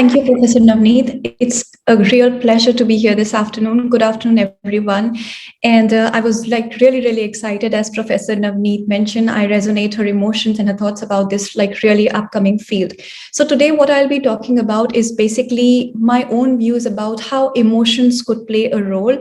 Thank you, Professor Navneet. It's a real pleasure to be here this afternoon. Good afternoon, everyone. And I was really excited, as Professor Navneet mentioned. I resonate her emotions and her thoughts about this really upcoming field. So today, what I'll be talking about is basically my own views about how emotions could play a role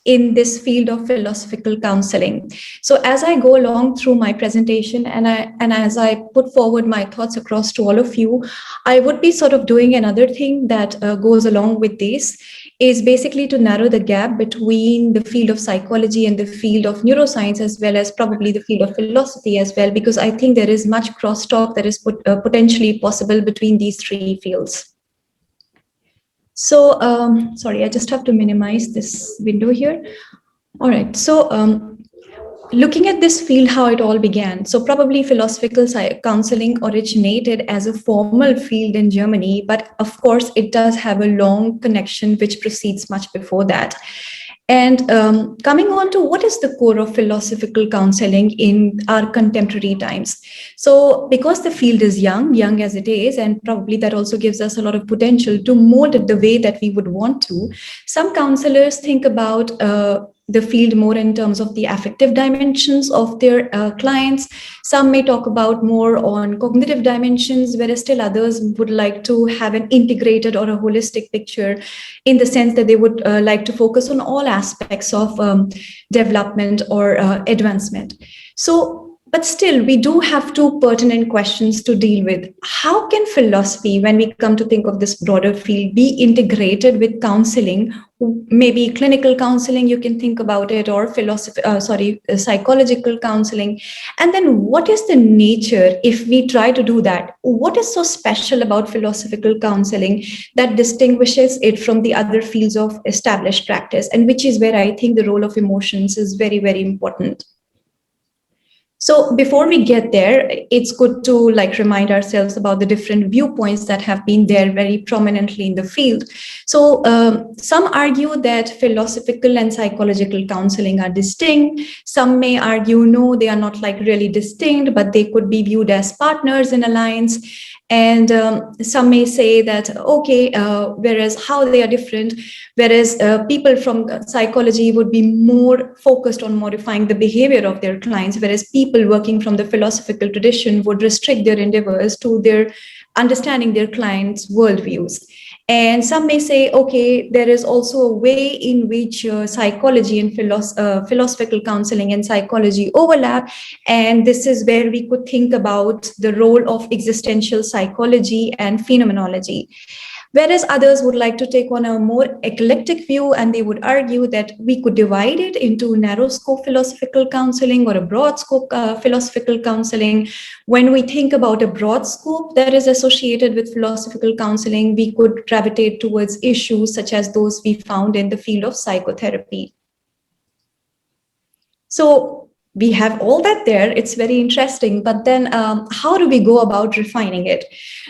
in this field of philosophical counseling. So as I go along through my presentation and as I put forward my thoughts across to all of you, I would be sort of doing another thing that goes along with this is basically to narrow the gap between the field of psychology and the field of neuroscience, as well as probably the field of philosophy as well, because I think there is much crosstalk that is potentially possible between these three fields. So, sorry, I just have to minimize this window here. All right, so looking at this field, how it all began. So probably philosophical counseling originated as a formal field in Germany, but of course it does have a long connection which proceeds much before that. And coming on to what is the core of philosophical counseling in our contemporary times. So because the field is young as it is, and probably that also gives us a lot of potential to mold it the way that we would want to, some counselors think about the field more in terms of the affective dimensions of their clients. Some may talk about more on cognitive dimensions, whereas still others would like to have an integrated or a holistic picture in the sense that they would like to focus on all aspects of development or advancement. So, but still, we do have two pertinent questions to deal with. How can philosophy, when we come to think of this broader field, be integrated with counseling? Maybe clinical counseling, you can think about it, or psychological counseling. And then what is the nature, if we try to do that, what is so special about philosophical counseling that distinguishes it from the other fields of established practice, and which is where I think the role of emotions is very, very important. So before we get there, it's good to remind ourselves about the different viewpoints that have been there very prominently in the field. So some argue that philosophical and psychological counseling are distinct. Some may argue, no, they are not really distinct, but they could be viewed as partners in alliance. And some may say that, okay, whereas how they are different, whereas people from psychology would be more focused on modifying the behavior of their clients, whereas people working from the philosophical tradition would restrict their endeavors to their understanding their clients' worldviews. And some may say, okay, there is also a way in which psychology and philosophical counseling and psychology overlap. And this is where we could think about the role of existential psychology and phenomenology. Whereas others would like to take on a more eclectic view, and they would argue that we could divide it into narrow scope philosophical counseling or a broad scope philosophical counseling. When we think about a broad scope that is associated with philosophical counseling, we could gravitate towards issues such as those we found in the field of psychotherapy. So we have all that there. It's very interesting. But then how do we go about refining it?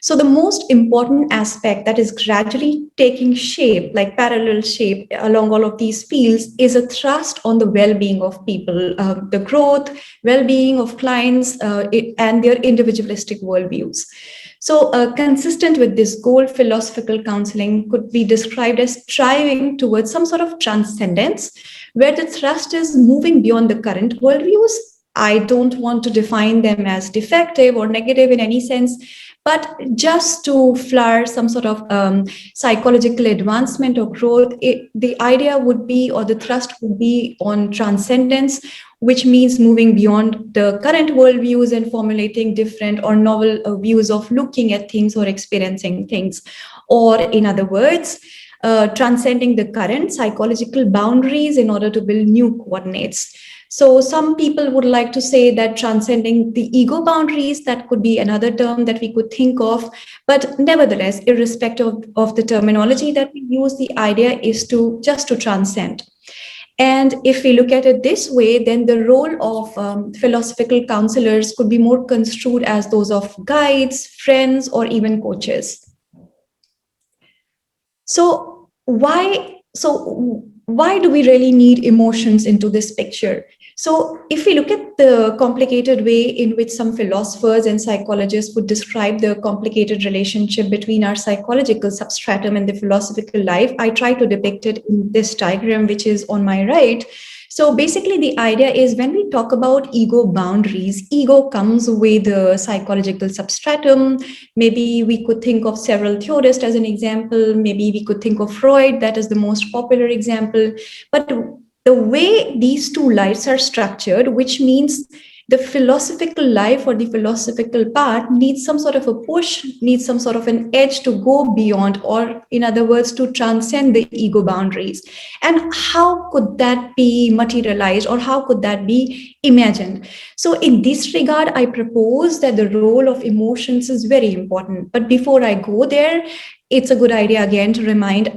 So the most important aspect that is gradually taking shape, like parallel shape along all of these fields, is a thrust on the well-being of people, the growth, well-being of clients, and their individualistic worldviews. So consistent with this goal, philosophical counseling could be described as striving towards some sort of transcendence, where the thrust is moving beyond the current worldviews. I don't want to define them as defective or negative in any sense, but just to flower some sort of psychological advancement or growth, the idea would be, or the thrust would be on transcendence, which means moving beyond the current worldviews and formulating different or novel views of looking at things or experiencing things. Or in other words, transcending the current psychological boundaries in order to build new coordinates. So some people would like to say that transcending the ego boundaries, that could be another term that we could think of. But nevertheless, irrespective of the terminology that we use, the idea is to just to transcend. And if we look at it this way, then the role of philosophical counselors could be more construed as those of guides, friends, or even coaches. So why do we really need emotions into this picture? So, if we look at the complicated way in which some philosophers and psychologists would describe the complicated relationship between our psychological substratum and the philosophical life, I try to depict it in this diagram, which is on my right. So, basically, the idea is when we talk about ego boundaries, ego comes with the psychological substratum. Maybe we could think of several theorists as an example. Maybe we could think of Freud, that is the most popular example. But the way these two lives are structured, which means the philosophical life or the philosophical part needs some sort of a push, needs some sort of an edge to go beyond, or in other words, to transcend the ego boundaries. And how could that be materialized, or how could that be imagined? So, in this regard, I propose that the role of emotions is very important. But before I go there, it's a good idea again to remind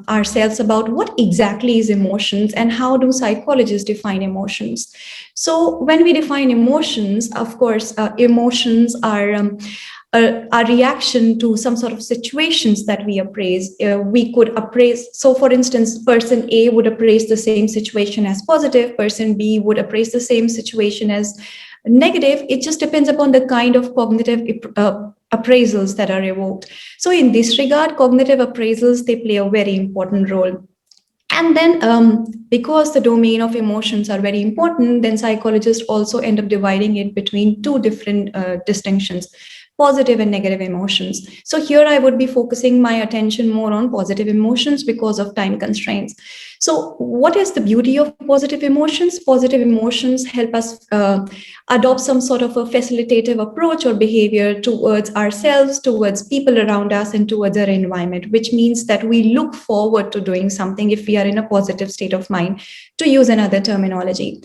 ourselves about what exactly is emotions and how do psychologists define emotions. So when we define emotions, of course, emotions are a reaction to some sort of situations that we appraise. We could appraise, so for instance, person A would appraise the same situation as positive, person B would appraise the same situation as negative. It just depends upon the kind of cognitive appraisals that are evoked. So in this regard, cognitive appraisals, they play a very important role. And then because the domain of emotions are very important, then psychologists also end up dividing it between two different distinctions: positive and negative emotions. So here I would be focusing my attention more on positive emotions because of time constraints. So what is the beauty of positive emotions? Positive emotions help us adopt some sort of a facilitative approach or behavior towards ourselves, towards people around us, and towards our environment, which means that we look forward to doing something if we are in a positive state of mind, to use another terminology.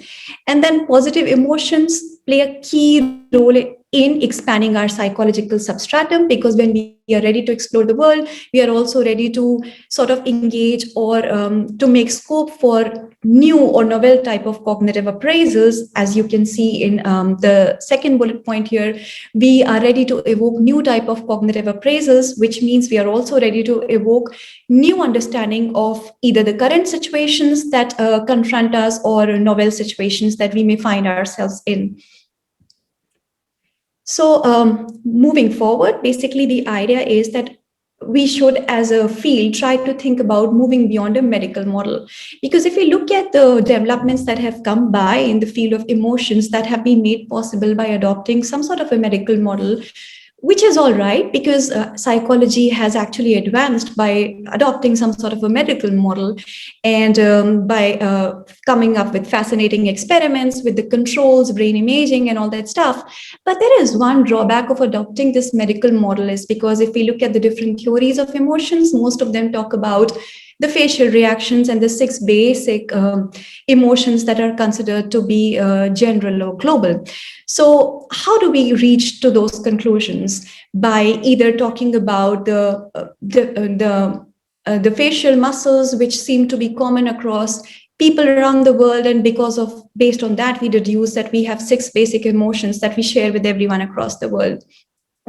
And then positive emotions play a key role in expanding our psychological substratum, because when we are ready to explore the world, we are also ready to sort of engage or to make scope for new or novel type of cognitive appraisals. As you can see in the second bullet point here, we are ready to evoke new type of cognitive appraisals, which means we are also ready to evoke new understanding of either the current situations that confront us or novel situations that we may find ourselves in. So moving forward, basically the idea is that we should, as a field, try to think about moving beyond a medical model. Because if we look at the developments that have come by in the field of emotions that have been made possible by adopting some sort of a medical model, which is all right, because psychology has actually advanced by adopting some sort of a medical model, and by coming up with fascinating experiments with the controls, brain imaging, and all that stuff. But there is one drawback of adopting this medical model, is because if we look at the different theories of emotions, most of them talk about the facial reactions and the six basic emotions that are considered to be general or global. So, how do we reach to those conclusions? By either talking about the facial muscles, which seem to be common across people around the world, and based on that, we deduce that we have six basic emotions that we share with everyone across the world.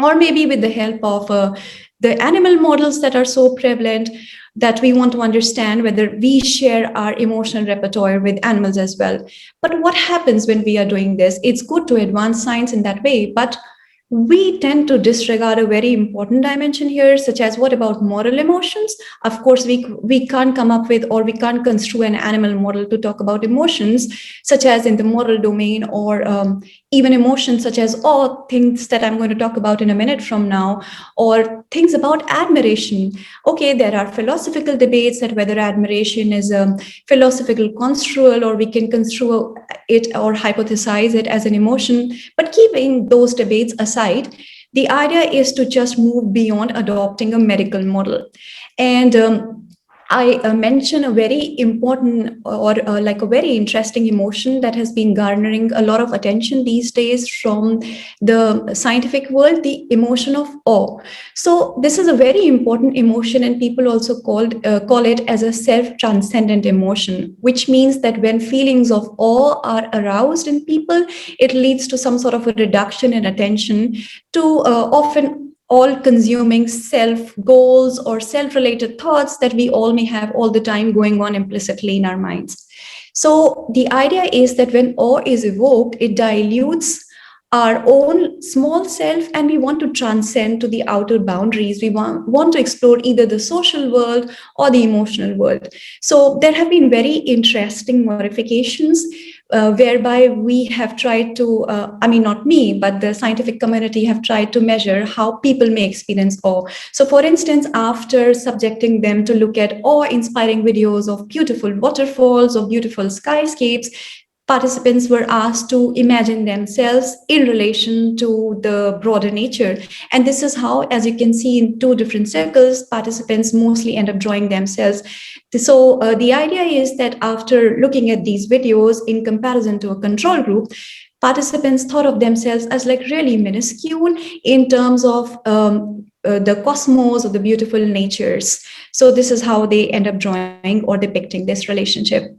Or maybe with the help of the animal models that are so prevalent, that we want to understand whether we share our emotional repertoire with animals as well. But what happens when we are doing this? It's good to advance science in that way, but we tend to disregard a very important dimension here, such as what about moral emotions? Of course, we can't come up with, or we can't construe an animal model to talk about emotions, such as in the moral domain, or even emotions such as awe, things that I'm going to talk about in a minute from now, or things about admiration. Okay, there are philosophical debates that whether admiration is a philosophical construal, or we can construe it or hypothesize it as an emotion. But keeping those debates aside, the idea is to just move beyond adopting a medical model. And I mention a very important, or like a very interesting emotion that has been garnering a lot of attention these days from the scientific world, the emotion of awe. So this is a very important emotion, and people also call it as a self-transcendent emotion, which means that when feelings of awe are aroused in people, it leads to some sort of a reduction in attention to often all-consuming self goals or self-related thoughts that we all may have all the time going on implicitly in our minds. So the idea is that when awe is evoked, it dilutes our own small self, and we want to transcend to the outer boundaries. We want to explore either the social world or the emotional world. So there have been very interesting modifications whereby we have tried to, not me, but the scientific community have tried to measure how people may experience awe. So for instance, after subjecting them to look at awe-inspiring videos of beautiful waterfalls or beautiful skyscapes, participants were asked to imagine themselves in relation to the broader nature. And this is how, as you can see in two different circles, participants mostly end up drawing themselves. So the idea is that after looking at these videos in comparison to a control group, participants thought of themselves as like really minuscule in terms of the cosmos or the beautiful natures. So this is how they end up drawing or depicting this relationship.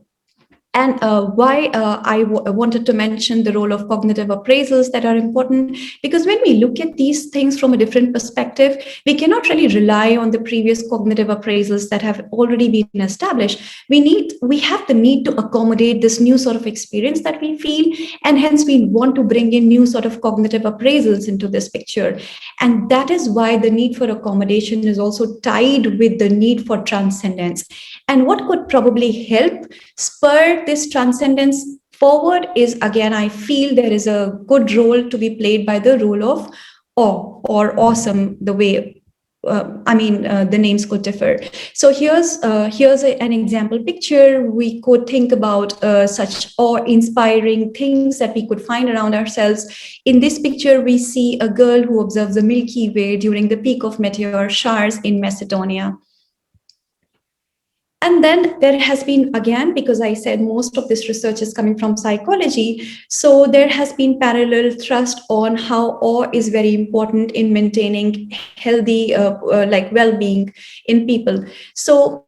And why I wanted to mention the role of cognitive appraisals that are important, because when we look at these things from a different perspective, we cannot really rely on the previous cognitive appraisals that have already been established. We have the need to accommodate this new sort of experience that we feel, and hence we want to bring in new sort of cognitive appraisals into this picture. And that is why the need for accommodation is also tied with the need for transcendence. And what could probably help spur this transcendence forward is, again, I feel there is a good role to be played by the role of awe or awesome, the way the names could differ. So here's an example picture. We could think about such awe-inspiring things that we could find around ourselves. In this picture, we see a girl who observes the Milky Way during the peak of meteor showers in Macedonia. And then there has been, again, because I said most of this research is coming from psychology, so there has been parallel thrust on how awe is very important in maintaining healthy well-being in people. So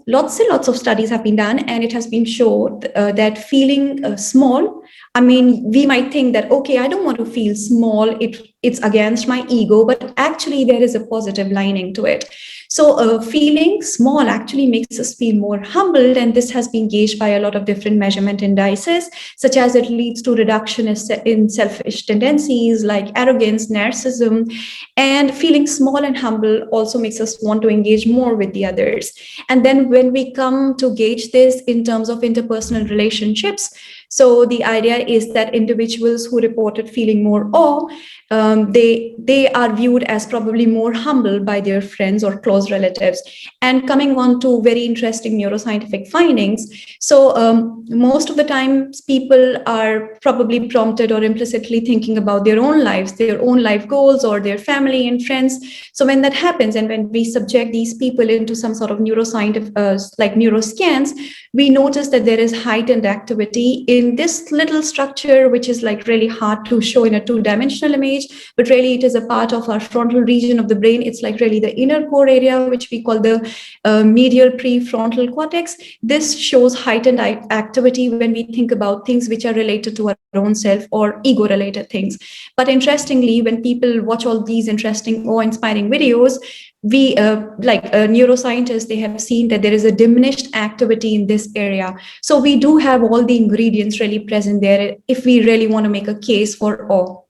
lots and lots of studies have been done, and it has been shown that feeling small, we might think that, okay, I don't want to feel small, it's against my ego, but actually there is a positive lining to it. So feeling small actually makes us feel more humbled, and this has been gauged by a lot of different measurement indices, such as it leads to reduction in selfish tendencies like arrogance, narcissism, and feeling small and humble also makes us want to engage more with the others. And then when we come to gauge this in terms of interpersonal relationships, so the idea is that individuals who reported feeling more awe, they are viewed as probably more humble by their friends or close relatives. And coming on to very interesting neuroscientific findings, so most of the time people are probably prompted or implicitly thinking about their own lives, their own life goals, or their family and friends. So when that happens, and when we subject these people into some sort of neuroscientific like neuroscans, we notice that there is heightened activity in this little structure, which is like really hard to show in a two-dimensional image, but really it is a part of our frontal region of the brain. It's like really the inner core area, which we call the medial prefrontal cortex. This shows heightened activity when we think about things which are related to our own self or ego-related things. But interestingly, when people watch all these interesting awe-inspiring videos, we neuroscientists, they have seen that there is a diminished activity in this area. So we do have all the ingredients really present there if we really want to make a case for awe.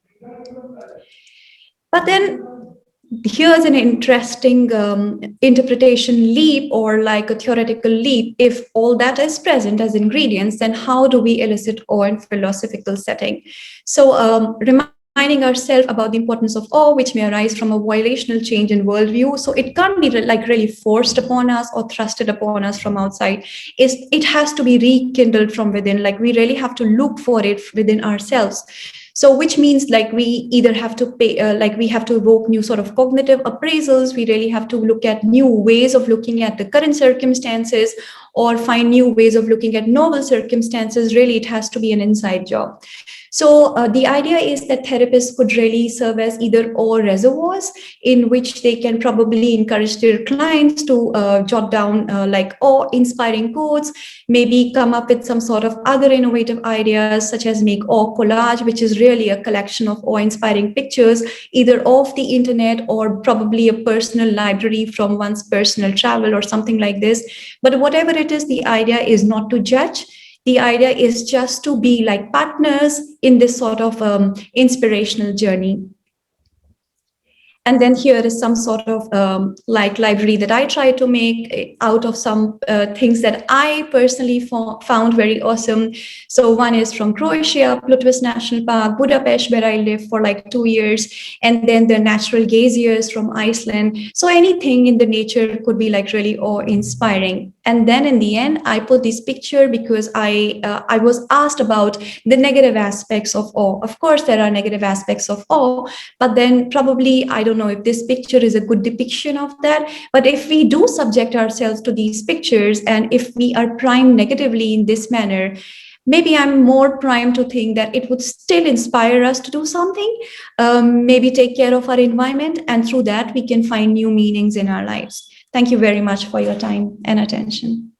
But then here's an interesting interpretation leap, or like a theoretical leap. If all that is present as ingredients, then how do we elicit awe in philosophical setting? So reminding ourselves about the importance of awe, which may arise from a violational change in worldview. So it can't be like really forced upon us or thrusted upon us from outside. It has to be rekindled from within. Like we really have to look for it within ourselves. So which means like we either have to we have to evoke new sort of cognitive appraisals. We really have to look at new ways of looking at the current circumstances, or find new ways of looking at novel circumstances. Really, it has to be an inside job. So the idea is that therapists could really serve as either or reservoirs in which they can probably encourage their clients to jot down like awe-inspiring quotes, maybe come up with some sort of other innovative ideas, such as make awe collage, which is really a collection of awe-inspiring pictures, either off the internet or probably a personal library from one's personal travel or something like this. But whatever it is, the idea is not to judge. The idea is just to be like partners in this sort of inspirational journey. And then here is some sort of like library that I try to make out of some things that I personally found very awesome. So one is from Croatia, Plutvice National Park, Budapest, where I lived for like 2 years, and then the natural geysers from Iceland. So anything in the nature could be like really awe-inspiring. And then in the end, I put this picture because I was asked about the negative aspects of awe. Of course, there are negative aspects of awe, but then probably I don't know if this picture is a good depiction of that. But if we do subject ourselves to these pictures, and if we are primed negatively in this manner, maybe I'm more primed to think that it would still inspire us to do something, maybe take care of our environment, and through that we can find new meanings in our lives. Thank you very much for your time and attention.